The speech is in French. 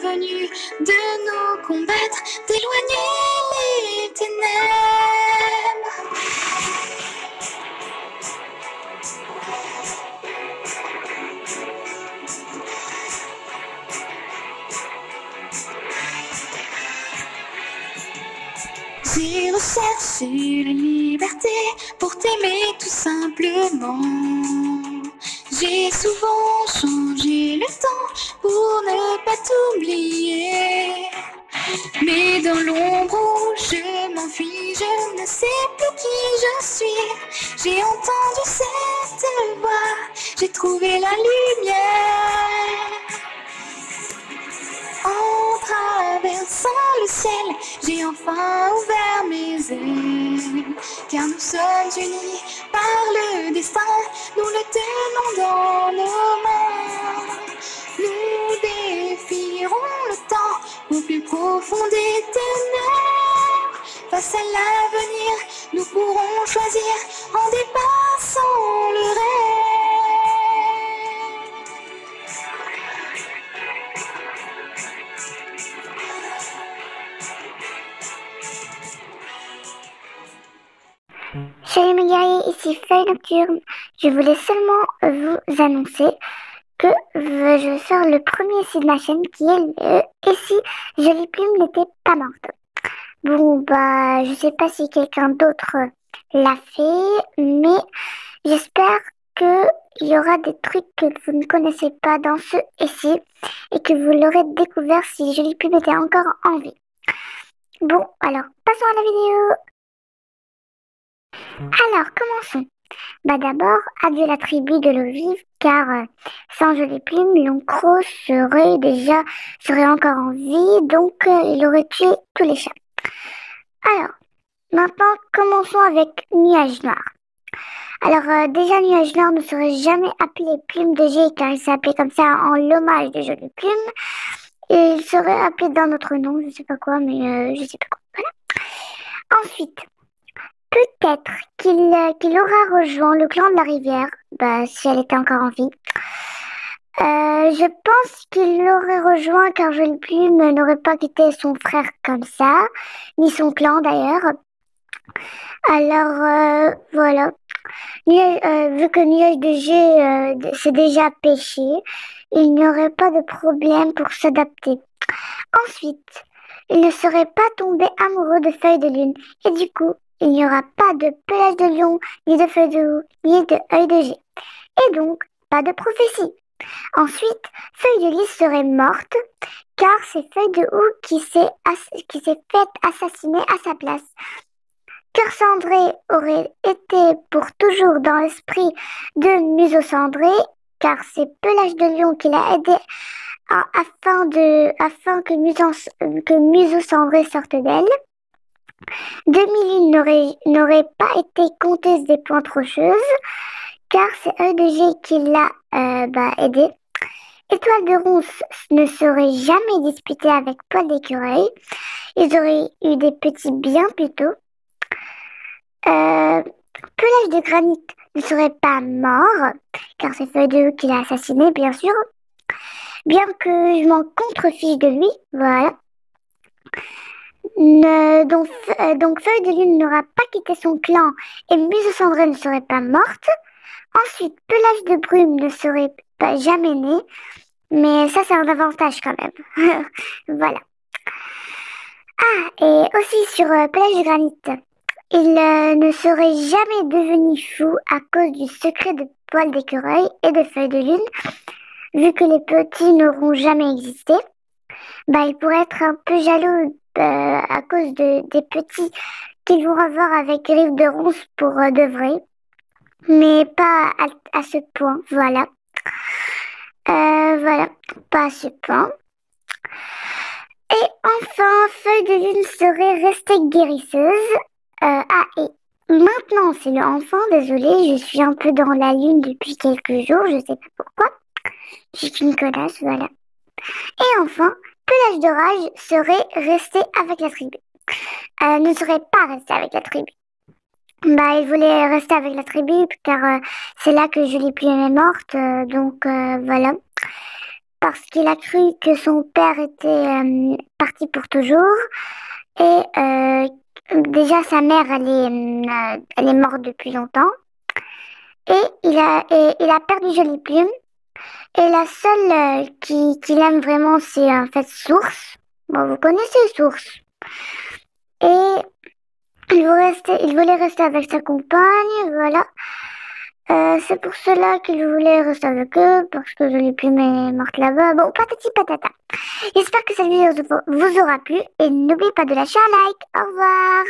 venu de nous combattre, d'éloigner les ténèbres. J'ai recherché la liberté pour t'aimer tout simplement. J'ai souvent changé le temps pour ne pas t'oublier. Mais dans l'ombre où je m'enfuis, je ne sais plus qui je suis. J'ai entendu cette voix, j'ai trouvé la lumière. En traversant le ciel, j'ai enfin ouvert mes ailes. Car nous sommes unis par le destin, nous le tenons dans nos mains. Nous défierons le temps au plus profond des ténèbres. Face à l'avenir, nous pourrons choisir en dépassant le rêve. Salut mes guerriers, ici Feuille Nocturne. Je voulais seulement vous annoncer que je sors le premier ici de ma chaîne qui est le « Et si Jolie Plume n'était pas morte ». Bon bah je sais pas si quelqu'un d'autre l'a fait, mais j'espère qu'il y aura des trucs que vous ne connaissez pas dans ce « Et si » et que vous l'aurez découvert si Jolie Plume était encore en vie. Bon alors passons à la vidéo. Alors, commençons. Bah d'abord, adieu la tribu de l'eau vive, car sans Jolie Plume, Loncro serait encore en vie, donc il aurait tué tous les chats. Alors, maintenant, commençons avec Nuage Noir. Alors, déjà, Nuage Noir ne serait jamais appelé Plume de G, car il s'est appelé comme ça en l'hommage de Jolie Plume. Et il serait appelé d'un autre nom, je sais pas quoi, mais je sais pas quoi. Voilà. Ensuite, peut-être qu'il aura rejoint le clan de la rivière, bah, si elle était encore en vie. Je pense qu'il l'aurait rejoint car Jolie Plume n'aurait pas quitté son frère comme ça, ni son clan d'ailleurs. Alors voilà. Vu que Nuage de G s'est déjà pêché, il n'y aurait pas de problème pour s'adapter. Ensuite, il ne serait pas tombé amoureux de Feuille de Lune et du coup, il n'y aura pas de pelage de lion, ni de feuille de houx, ni de œil de G. Et donc, pas de prophétie. Ensuite, Feuille de Lys serait morte, car c'est Feuille de houx qui s'est fait assassiner à sa place. Cœur cendré aurait été pour toujours dans l'esprit de Museau cendré, car c'est Pelage de lion qui l'a aidé afin que Museau cendré sorte d'elle. Demi-lune n'aurait pas été comtesse des pointes rocheuses, car c'est œil de G qui l'a aidé. Étoile de ronce ne serait jamais disputée avec poil d'écureuil. Ils auraient eu des petits bien plus tôt. Pelage de granit ne serait pas mort, car c'est Feuille de houx qui l'a assassiné, bien sûr. Bien que je m'en contrefiche de lui, voilà. Donc Feuille de Lune n'aura pas quitté son clan et Museau cendré ne serait pas morte. Ensuite, Pelage de brume ne serait pas jamais né, mais ça c'est un avantage quand même. Voilà. Ah, et aussi sur Pelage de granit, il ne serait jamais devenu fou à cause du secret de poil d'écureuil et de Feuille de Lune, vu que les petits n'auront jamais existé. Bah, il pourrait être un peu jaloux à cause des petits qu'ils vont avoir avec Griffe de Ronce pour de vrai, mais pas à ce point, voilà. Voilà, pas à ce point. Et enfin, Feuille de Lune serait restée guérisseuse. Et maintenant, c'est le enfin, désolée, je suis un peu dans la lune depuis quelques jours, je sais pas pourquoi. Je suis une connasse, voilà. Et enfin, Pelage de rage serait resté avec la tribu. Ne serait pas resté avec la tribu. Bah, il voulait rester avec la tribu car c'est là que Jolie Plume est morte, donc voilà. parce qu'il a cru que son père était parti pour toujours. Et déjà, sa mère, elle est morte depuis longtemps. Et il a perdu Jolie Plume. Et la seule qu'il aime vraiment, c'est en fait Source. Bon, vous connaissez Source. Et il voulait rester avec sa compagne, voilà. C'est pour cela qu'il voulait rester avec eux, parce que Jolie Plume est morte là-bas. Bon, patati patata. J'espère que cette vidéo vous aura plu, et n'oubliez pas de lâcher un like. Au revoir.